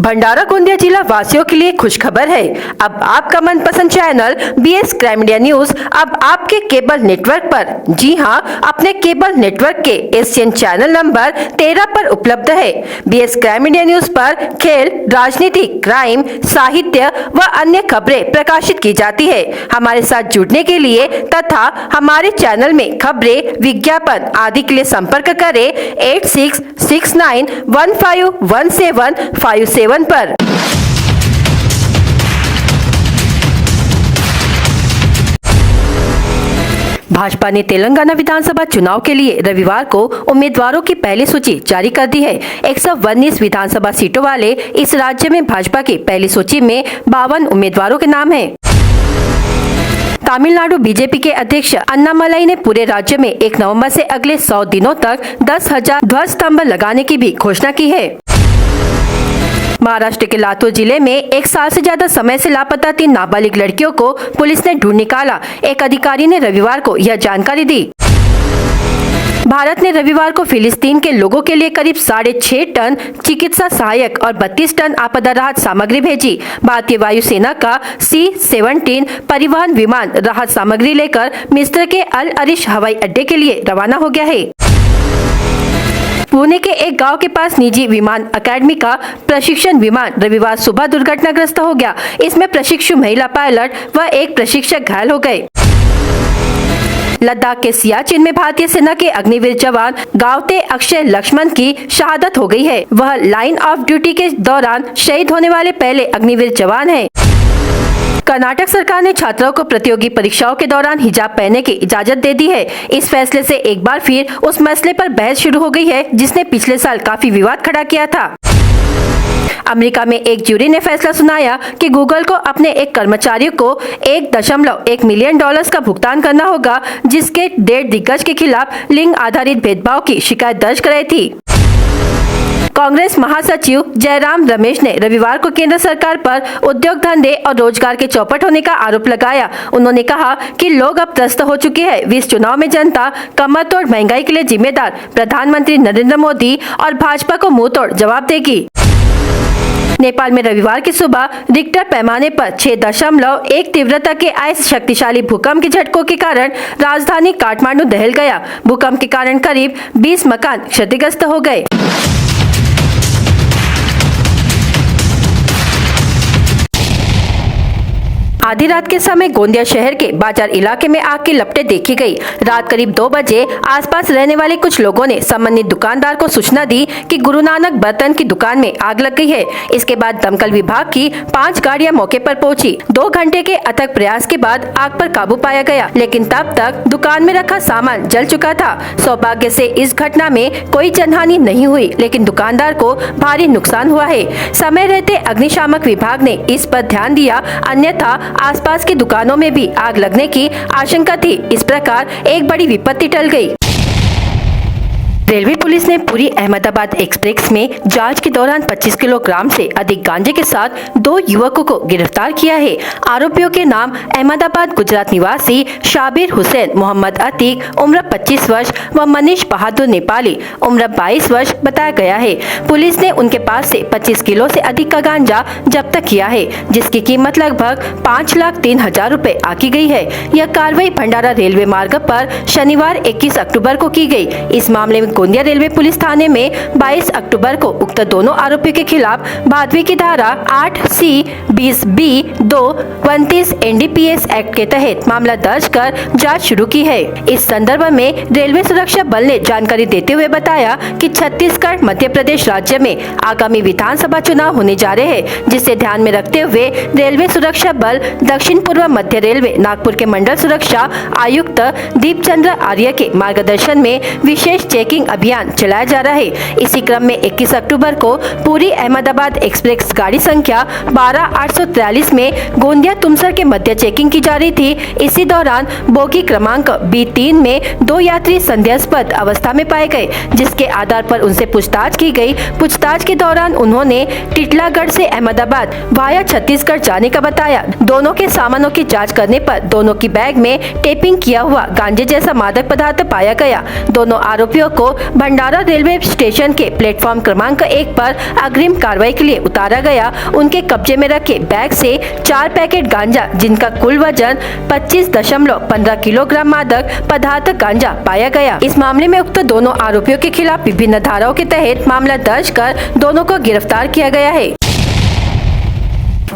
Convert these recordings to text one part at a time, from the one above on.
भंडारा गोंदिया जिला वासियों के लिए खुशखबर है। अब आपका मनपसंद channel BS crime India news अब आपके केबल नेटवर्क पर, जी हां, अपने केबल नेटवर्क के एशियन चैनल नंबर 13 पर उपलब्ध है। BS क्राइम इंडिया न्यूज पर खेल, राजनीति, क्राइम, साहित्य व अन्य खबरें प्रकाशित की जाती है। हमारे साथ जुड़ने के लिए तथा हमारे चैनल में खबरें, विज्ञापन आदि के लिए संपर्क करें 8669151757 पर। भाजपा ने तेलंगाना विधानसभा चुनाव के लिए रविवार को उम्मीदवारों की पहली सूची जारी कर दी है। 119 विधानसभा सीटों वाले इस राज्य में भाजपा की पहली सूची में 52 उम्मीदवारों के नाम हैं। तमिलनाडु बीजेपी के अध्यक्ष अन्नामलाई ने पूरे राज्य में 1 नवंबर से अगले 100 दिनों तक 10,000 ध्वज स्तंभ लगाने की भी घोषणा की है। महाराष्ट्र के लातूर जिले में 1 साल से ज्यादा समय से लापता 3 नाबालिग लड़कियों को पुलिस ने ढूंढ निकाला। एक अधिकारी ने रविवार को यह जानकारी दी। भारत ने रविवार को फिलिस्तीन के लोगों के लिए करीब 6.5 टन चिकित्सा सहायक और 32 टन आपदा राहत सामग्री भेजी। भारतीय वायुसेना का C-17 परिवहन विमान राहत सामग्री लेकर मिस्र के अल अरिश हवाई अड्डे के लिए रवाना हो गया है। पुणे के एक गांव के पास निजी विमान अकेडमी का प्रशिक्षण विमान रविवार सुबह दुर्घटनाग्रस्त हो गया। इसमें प्रशिक्षु महिला पायलट व एक प्रशिक्षक घायल हो गए। लद्दाख के सियाचिन में भारतीय सेना के अग्निवीर जवान गावते अक्षय लक्ष्मण की शहादत हो गई है। वह लाइन ऑफ ड्यूटी के दौरान शहीद होने वाले पहले अग्निवीर जवान हैं। कर्नाटक सरकार ने छात्राओं को प्रतियोगी परीक्षाओं के दौरान हिजाब पहनने की इजाजत दे दी है। इस फैसले से एक बार फिर उस मसले पर बहस शुरू हो गई है जिसने पिछले साल काफी विवाद खड़ा किया था। अमेरिका में एक ज्यूरी ने फैसला सुनाया कि गूगल को अपने एक कर्मचारी को $1.1 मिलियन का भुगतान करना होगा, जिसके 1.5 दिग्गज के खिलाफ लिंग आधारित भेदभाव की शिकायत दर्ज कराई थी। कांग्रेस महासचिव जयराम रमेश ने रविवार को केंद्र सरकार पर उद्योग धंधे और रोजगार के चौपट होने का आरोप लगाया। उन्होंने कहा कि लोग अब त्रस्त हो चुके हैं। इस चुनाव में जनता कमरतोड़ महंगाई के लिए जिम्मेदार प्रधानमंत्री नरेंद्र मोदी और भाजपा को मुंहतोड़ जवाब देगी। नेपाल में रविवार की सुबह रिक्टर पैमाने पर 6.1 तीव्रता के आए शक्तिशाली भूकंप के झटकों के कारण राजधानी काठमांडू दहल गया। भूकंप के कारण करीब 20 मकान क्षतिग्रस्त हो गए। आधी रात के समय गोंदिया शहर के बाजार इलाके में आग की लपटें देखी गई। रात करीब 2 बजे आसपास रहने वाले कुछ लोगों ने संबंधित दुकानदार को सूचना दी कि गुरु नानक बर्तन की दुकान में आग लग गई है। इसके बाद दमकल विभाग की 5 गाड़ियां मौके पर पहुंची। 2 घंटे के अथक प्रयास के बाद आग पर काबू पाया गया, लेकिन तब तक दुकान में रखा सामान जल चुका था। सौभाग्य से इस घटना में कोई जनहानि नहीं हुई, लेकिन दुकानदार को भारी नुकसान हुआ है। समय रहते अग्निशामक विभाग ने इस पर ध्यान दिया, अन्यथा आसपास की दुकानों में भी आग लगने की आशंका थी। इस प्रकार एक बड़ी विपत्ति टल गई। रेलवे पुलिस ने पुरी अहमदाबाद एक्सप्रेस में जांच के दौरान 25 किलोग्राम से अधिक गांजे के साथ 2 युवकों को गिरफ्तार किया है। आरोपियों के नाम अहमदाबाद गुजरात निवासी शाबिर हुसैन, मोहम्मद अतीक उम्र 25 वर्ष व मनीष बहादुर नेपाली उम्र 22 वर्ष बताया गया है। पुलिस ने उनके पास से 25 किलो से अधिक का गांजा जब्त किया है, जिसकी कीमत लगभग 5,03,000 रुपए आकी गई है। यह कार्रवाई भंडारा रेलवे मार्ग पर शनिवार 21 अक्टूबर को की गई। इस मामले में गोंदिया रेलवे पुलिस थाने में 22 अक्टूबर को उक्त दोनों आरोपियों के खिलाफ भादवी की धारा 8C-20B-2 29 NDPS एक्ट के तहत मामला दर्ज कर जांच शुरू की है। इस संदर्भ में रेलवे सुरक्षा बल ने जानकारी देते हुए बताया कि छत्तीसगढ़ मध्य प्रदेश राज्य में आगामी विधानसभा चुनाव होने जा रहे हैं, जिसे ध्यान में रखते हुए रेलवे सुरक्षा बल दक्षिण पूर्व मध्य रेलवे नागपुर के मंडल सुरक्षा आयुक्त दीप चंद्र आर्य के मार्गदर्शन में विशेष चेकिंग अभियान चलाया जा रहा है। इसी क्रम में 21 अक्टूबर को पूरी अहमदाबाद एक्सप्रेस गाड़ी संख्या 12843 में गोंदिया तुमसर के मध्य चेकिंग की जा रही थी। इसी दौरान बोगी क्रमांक B3 में 2 यात्री संदेहास्पद अवस्था में पाए गए, जिसके आधार पर उनसे पूछताछ की गई। पूछताछ के दौरान उन्होंने टिटलागढ़ से अहमदाबाद वाया छत्तीसगढ़ जाने का बताया। दोनों के सामानों की जाँच करने पर दोनों की बैग में टेपिंग किया हुआ गांजे जैसा मादक पदार्थ पाया गया। दोनों आरोपियों को भंडारा रेलवे स्टेशन के प्लेटफॉर्म क्रमांक 1 पर अग्रिम कार्रवाई के लिए उतारा गया। उनके कब्जे में रखे बैग से 4 पैकेट गांजा, जिनका कुल वजन 25.15 किलोग्राम मादक पदार्थ गांजा पाया गया। इस मामले में उक्त दोनों आरोपियों के खिलाफ विभिन्न धाराओं के तहत मामला दर्ज कर दोनों को गिरफ्तार किया गया है।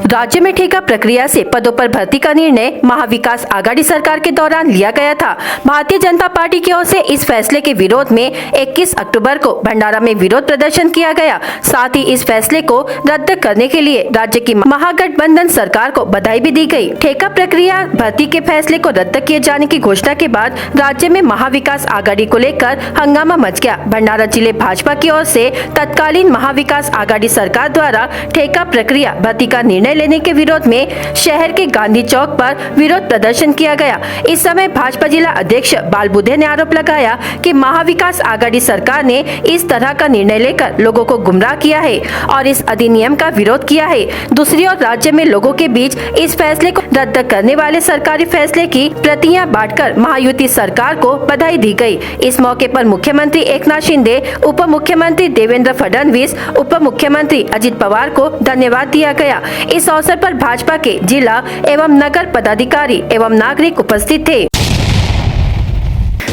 राज्य में ठेका प्रक्रिया से पदों पर भर्ती का निर्णय महाविकास आघाड़ी सरकार के दौरान लिया गया था। भारतीय जनता पार्टी की ओर से इस फैसले के विरोध में 21 अक्टूबर को भंडारा में विरोध प्रदर्शन किया गया। साथ ही इस फैसले को रद्द करने के लिए राज्य की महागठबंधन सरकार को बधाई भी दी गई। ठेका प्रक्रिया भर्ती के फैसले को रद्द किए जाने की घोषणा के बाद राज्य में महाविकास आघाड़ी को लेकर हंगामा मच गया। भंडारा जिले भाजपा की ओर से तत्कालीन महाविकास आघाड़ी सरकार द्वारा ठेका प्रक्रिया भर्ती का निर्णय लेने के विरोध में शहर के गांधी चौक पर विरोध प्रदर्शन किया गया। इस समय भाजपा जिला अध्यक्ष बाल बुद्धे ने आरोप लगाया कि महाविकास आघाड़ी सरकार ने इस तरह का निर्णय लेकर लोगों को गुमराह किया है और इस अधिनियम का विरोध किया है। दूसरी ओर राज्य में लोगों के बीच इस फैसले को रद्द करने वाले सरकारी फैसले की प्रतियां बांटकर महायुति सरकार को बधाई दी गई। इस मौके पर मुख्यमंत्री एकनाथ शिंदे, उप मुख्यमंत्री देवेंद्र फडणवीस, उप मुख्यमंत्री अजित पवार को धन्यवाद दिया गया। इस अवसर पर भाजपा के जिला एवं नगर पदाधिकारी एवं नागरिक उपस्थित थे।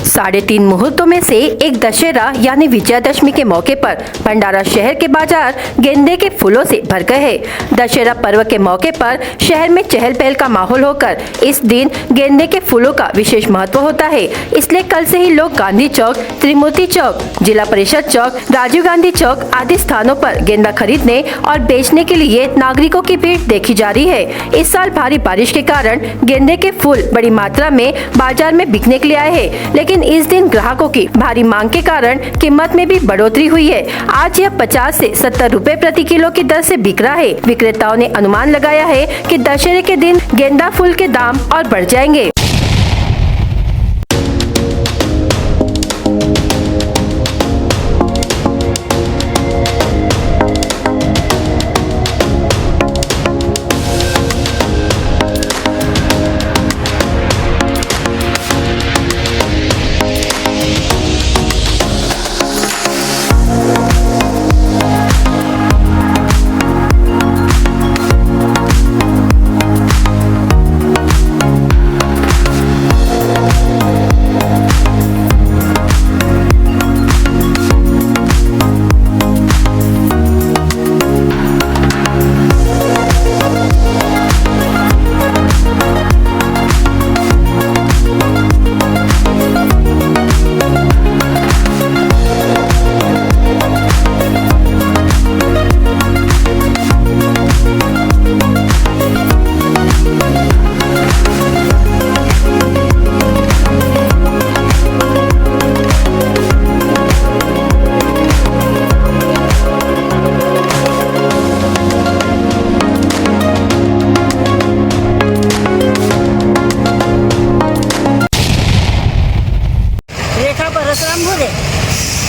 3.5 मुहूर्तों में से एक दशहरा यानी विजयादशमी के मौके पर भंडारा शहर के बाजार गेंदे के फूलों से भर गए हैं। दशहरा पर्व के मौके पर शहर में चहल पहल का माहौल होकर इस दिन गेंदे के फूलों का विशेष महत्व होता है। इसलिए कल से ही लोग गांधी चौक, त्रिमूर्ति चौक, जिला परिषद चौक, राजीव गांधी चौक आदि स्थानों पर गेंदा खरीदने और बेचने के लिए नागरिकों की भीड़ देखी जा रही है। इस साल भारी बारिश के कारण गेंदे के फूल बड़ी मात्रा में बाजार में बिकने के लिए आए हैं, लेकिन इस दिन ग्राहकों की भारी मांग के कारण कीमत में भी बढ़ोतरी हुई है। आज यह 50 से 70 रुपए प्रति किलो की दर से बिक रहा है। विक्रेताओं ने अनुमान लगाया है कि दशहरे के दिन गेंदा फूल के दाम और बढ़ जाएंगे।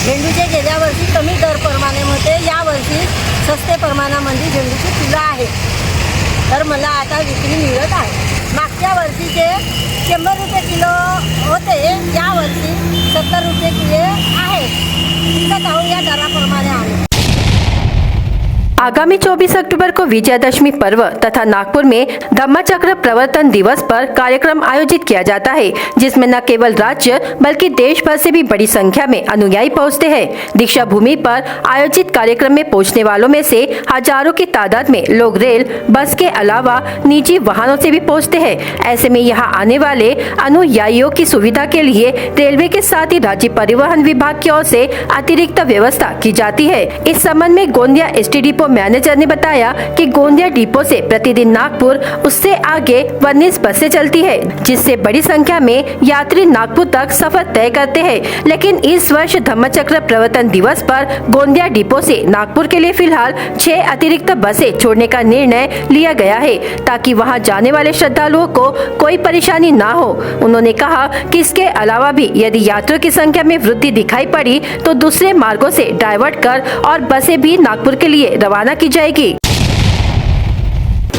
झेंडूचे गेल्या वर्षी कमी दर प्रमाणे होते, या वर्षी सस्ते प्रमाणामध्ये झेंडूची फुलं आहेत, तर मला आता विक्री मिळत आहे। मागच्या वर्षीचे 100 रुपये किलो होते, या वर्षी 70 रुपये किलो आहे। विकत आहोत या दराप्रमाणे आहे। आगामी 24 अक्टूबर को विजयादशमी पर्व तथा नागपुर में धम्मचक्र प्रवर्तन दिवस पर कार्यक्रम आयोजित किया जाता है, जिसमें न केवल राज्य बल्कि देश भर से भी बड़ी संख्या में अनुयायी पहुंचते हैं। दीक्षा भूमि पर आयोजित कार्यक्रम में पहुंचने वालों में से हजारों की तादाद में लोग रेल, बस के अलावा निजी वाहनों से भी पहुंचते हैं। ऐसे में यहाँ आने वाले अनुयायियों की सुविधा के लिए रेलवे के साथ ही राज्य परिवहन विभाग की ओर से अतिरिक्त व्यवस्था की जाती है। इस संबंध में गोंदिया एसटी डिपो मैनेजर ने बताया कि गोंदिया डिपो से प्रतिदिन नागपुर, उससे आगे 19 बसें चलती है, जिससे बड़ी संख्या में यात्री नागपुर तक सफर तय करते हैं। लेकिन इस वर्ष धम्मचक्र प्रवर्तन दिवस पर गोंदिया डिपो से नागपुर के लिए फिलहाल 6 अतिरिक्त बसें छोड़ने का निर्णय लिया गया है, ताकि वहां जाने वाले श्रद्धालुओं को कोई परेशानी ना हो। उन्होंने कहा कि इसके अलावा भी यदि यात्रियों की संख्या में वृद्धि दिखाई पड़ी तो दूसरे मार्गों से डाइवर्ट कर और बसें भी नागपुर के लिए रवाना की जाएगी।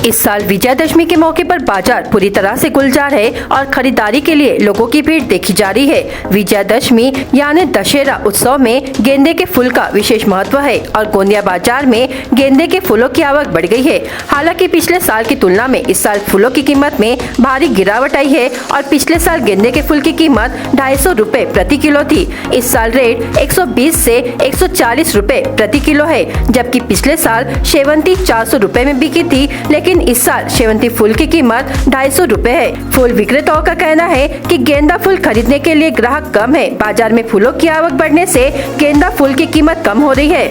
इस साल विजयादशमी के मौके पर बाजार पूरी तरह से गुलजार है और खरीदारी के लिए लोगों की भीड़ देखी जा रही है। विजयादशमी यानी दशहरा उत्सव में गेंदे के फूल का विशेष महत्व है और गोंदिया बाजार में गेंदे के फूलों की आवक बढ़ गई है। हालांकि पिछले साल की तुलना में इस साल फूलों की कीमत में भारी गिरावट आई है और पिछले साल गेंदे के फूल की कीमत 250 रुपए प्रति किलो थी। इस साल रेट 120 से 140 रुपए प्रति किलो है, जबकि पिछले साल शेवंती 400 रुपए में बिकी थी, लेकिन इस साल शेवंती फूल की कीमत 250 रुपए है। फूल विक्रेताओं का कहना है कि गेंदा फूल खरीदने के लिए ग्राहक कम है। बाजार में फूलों की आवक बढ़ने से गेंदा फूल की कीमत कम हो रही है।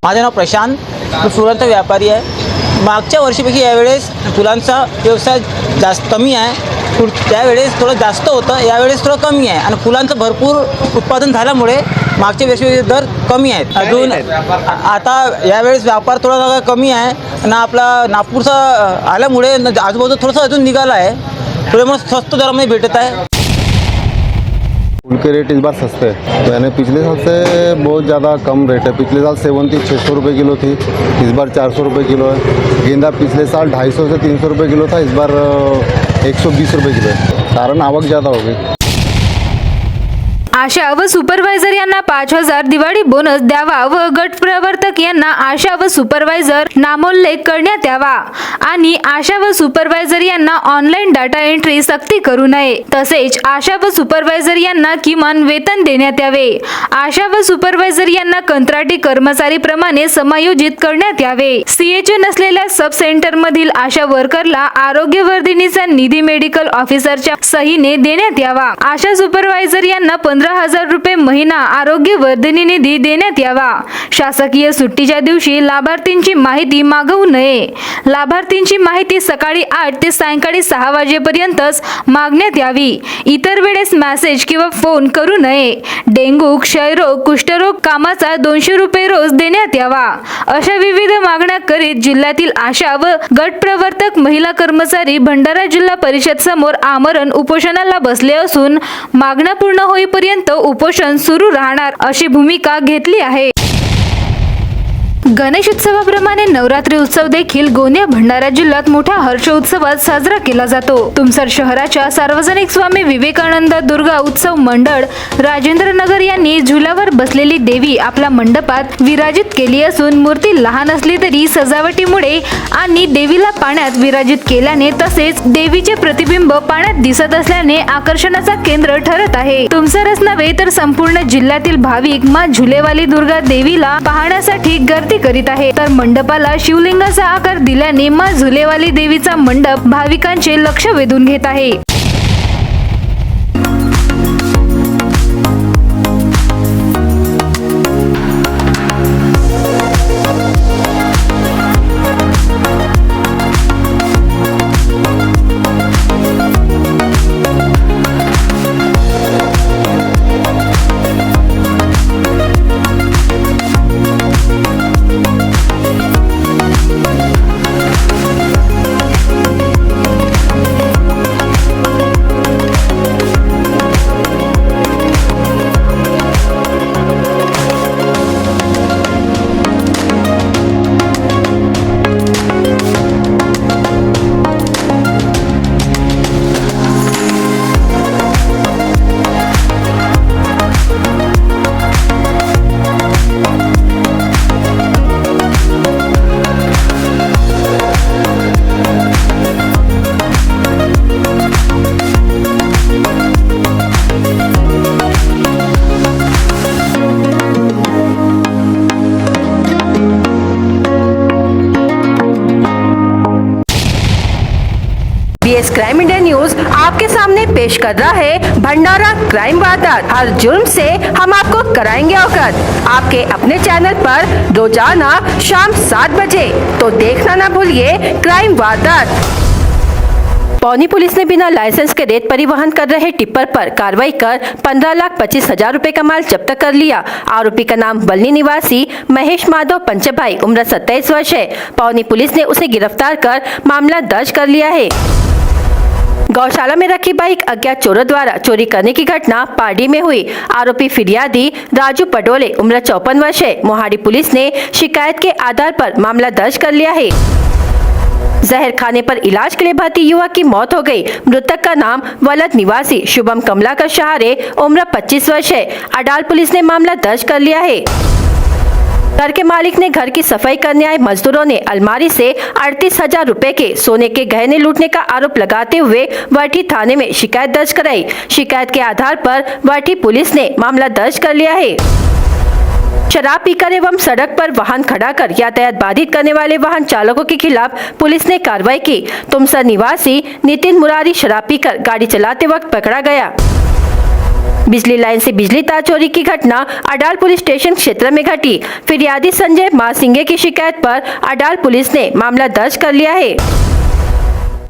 माझं नाव प्रशांत, मी फुलांचा व्यापारी आहे। मागच्या वर्षीपेक्षा यावेळेस फुलांचा व्यवसाय जास्त कमी आहे। त्यावेळेस थोडं जास्त होतं, यावेळेस थोडं कमी आहे आणि फुलांचं भरपूर उत्पादन झाल्यामुळे मागच्या वर्षी दर कमी आहेत। अजून आता यावेळेस व्यापार थोडा कमी आहे आणि आपला नागपूरचा आल्यामुळे आजूबाजू थोडंसं अजून निघाला आहे, त्यामुळे स्वस्त दरामध्ये भेटत आहे। फूल के रेट इस बार सस्ते हैं, यानी पिछले साल से बहुत ज़्यादा कम रेट है। पिछले साल सेवंती 600 रुपये किलो थी, इस बार 400 रुपये किलो है। गेंदा पिछले साल 250 से 300 रुपये किलो था, इस बार 120 रुपये किलो है, कारण आवक ज़्यादा हो गई। आशा व सुपरवायझर यांना 5,000 दिवाळी बोनस द्यावा व गट प्रवर्तक यांना आशा व सुपरवायझर नामोल्लेख करण्यात यावा आणि आशा व सुपरवायझर यांना ऑनलाईन डाटा एंट्री सक्ती करू नये। तसेच आशा व सुपरवायझर यांना किमान वेतन देण्यात यावे। आशा व सुपरवायझर यांना कंत्राटी कर्मचारी प्रमाणे समायोजित करण्यात यावे। सीएचओ नसलेल्या सब सेंटर मधील आशा वर्करला आरोग्य वर्धिनीचा निधी मेडिकल ऑफिसरच्या सहीने देण्यात यावा। आशा सुपरवायझर यांना 15,000 रुपये महिना आरोग्य वर्धिनी निधी देण्यात यावा। शासकीय सुट्टीच्या दिवशी लाभार्थींची माहिती मागवू नये। लाभार्थींची माहिती सकाळी 8 ते सायंकाळी 6 वाजेपर्यंतच मागण्यात यावी। इतर वेळेस मेसेज किंवा फोन करू नये। डेंग्यू, क्षयरोग, कुष्ठरोग कामाचा 200 रुपये रोज देण्यात यावा। अशा विविध मागण्या करीत जिल्ह्यातील आशा व गट प्रवर्तक महिला कर्मचारी भंडारा जिल्हा परिषद समोर आमरण उपोषणाला बसले असून मागण्या पूर्ण होईपर्यंत उपोषण सुरू राहणार अशी भूमिका घेतली आहे। गणेश उत्सवाप्रमाणे नवरात्री उत्सव देखील गोंदिया भंडारा जिल्ह्यात मोठ्या हर्षोत्सवात साजरा केला जातो। तुमसर शहराच्या सार्वजनिक स्वामी विवेकानंद दुर्गा उत्सव मंडळ राजेंद्र नगर यांनी झुल्यावर बसलेली देवी आपल्या मंडपात विराजित केली असून मूर्ती लहान असली तरी सजावटीमुळे आणि देवीला पाण्यात विराजित केल्याने तसेच देवीचे प्रतिबिंब पाण्यात दिसत असल्याने आकर्षणाचा केंद्र ठरत आहे। तुमसरच नव्हे तर संपूर्ण जिल्ह्यातील भाविक माँ झुलेवाली दुर्गा देवीला पाहण्यासाठी गर्दी करीत आहे। तर मंडपाला शिवलिंगाचा आकार दिल्याने माँ झुलेवाली देवीचा मंडप भाविकांचे लक्ष वेधून घेत आहे। बीएस क्राइम इंडिया न्यूज आपके सामने पेश कर रहा है भंडारा क्राइम वारदात। हर जुर्म से हम आपको कराएंगे अवगत। आपके अपने चैनल पर रोजाना शाम 7 बजे, तो देखना ना भूलिए क्राइम वारदात। पौनी पुलिस ने बिना लाइसेंस के रेत परिवहन कर रहे टिप्पर पर कार्रवाई कर 15,25,000 रुपए का माल जब्त कर लिया। आरोपी का नाम बल्ली निवासी महेश माधव पंचभाई, उम्र 27 वर्ष है। पौनी पुलिस ने उसे गिरफ्तार कर मामला दर्ज कर लिया है। गौशाला में रखी बाइक अज्ञात चोरों द्वारा चोरी करने की घटना पारडी में हुई। आरोपी फिरियादी राजू पडोले, उम्र 54 वर्ष है। मोहाड़ी पुलिस ने शिकायत के आधार पर मामला दर्ज कर लिया है। जहर खाने पर इलाज के लिए भर्ती युवक की मौत हो गई। मृतक का नाम वलद निवासी शुभम कमलाकर शहारे, उम्र 25 वर्ष है। अडाल पुलिस ने मामला दर्ज कर लिया है। घर के मालिक ने घर की सफाई करने आए मजदूरों ने अलमारी से 38,000 रुपए के सोने के गहने लूटने का आरोप लगाते हुए वाठी थाने में शिकायत दर्ज कराई। शिकायत के आधार पर वाठी पुलिस ने मामला दर्ज कर लिया है। शराब पीकर एवं सड़क पर वाहन खड़ा कर यातायात बाधित करने वाले वाहन चालकों के खिलाफ पुलिस ने कार्रवाई की। तुमसर निवासी नितिन मुरारी शराब पीकर गाड़ी चलाते वक्त पकड़ा गया। बिजली लाइन से बिजली तार चोरी की घटना अडाल पुलिस स्टेशन क्षेत्र में घटी। फिरियादी संजय मासिंगे की शिकायत पर अडाल पुलिस ने मामला दर्ज कर लिया है।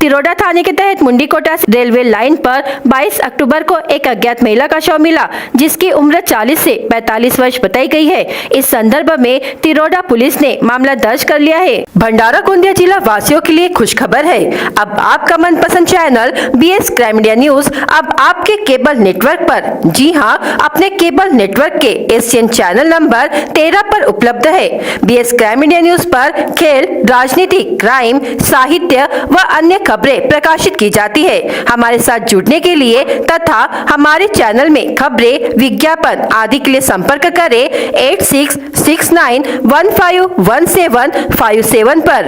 तिरोडा थाने के तहत मुंडीकोटा रेलवे लाइन पर 22 अक्टूबर को एक अज्ञात महिला का शव मिला, जिसकी उम्र 40 से 45 वर्ष बताई गई है। इस संदर्भ में तिरोडा पुलिस ने मामला दर्ज कर लिया है। भंडारा गोंदिया जिला वासियों के लिए खुश खबर है। अब आपका मनपसंद channel BS crime India news अब आपके केबल नेटवर्क पर, जी हां, अपने केबल नेटवर्क के एशियन चैनल नंबर 13 पर उपलब्ध है। BS क्राइम इंडिया न्यूज पर खेल, राजनीति, क्राइम, साहित्य व अन्य खबरें प्रकाशित की जाती है। हमारे साथ जुड़ने के लिए तथा हमारे चैनल में खबरें, विज्ञापन आदि के लिए संपर्क करें 8669151757 पर।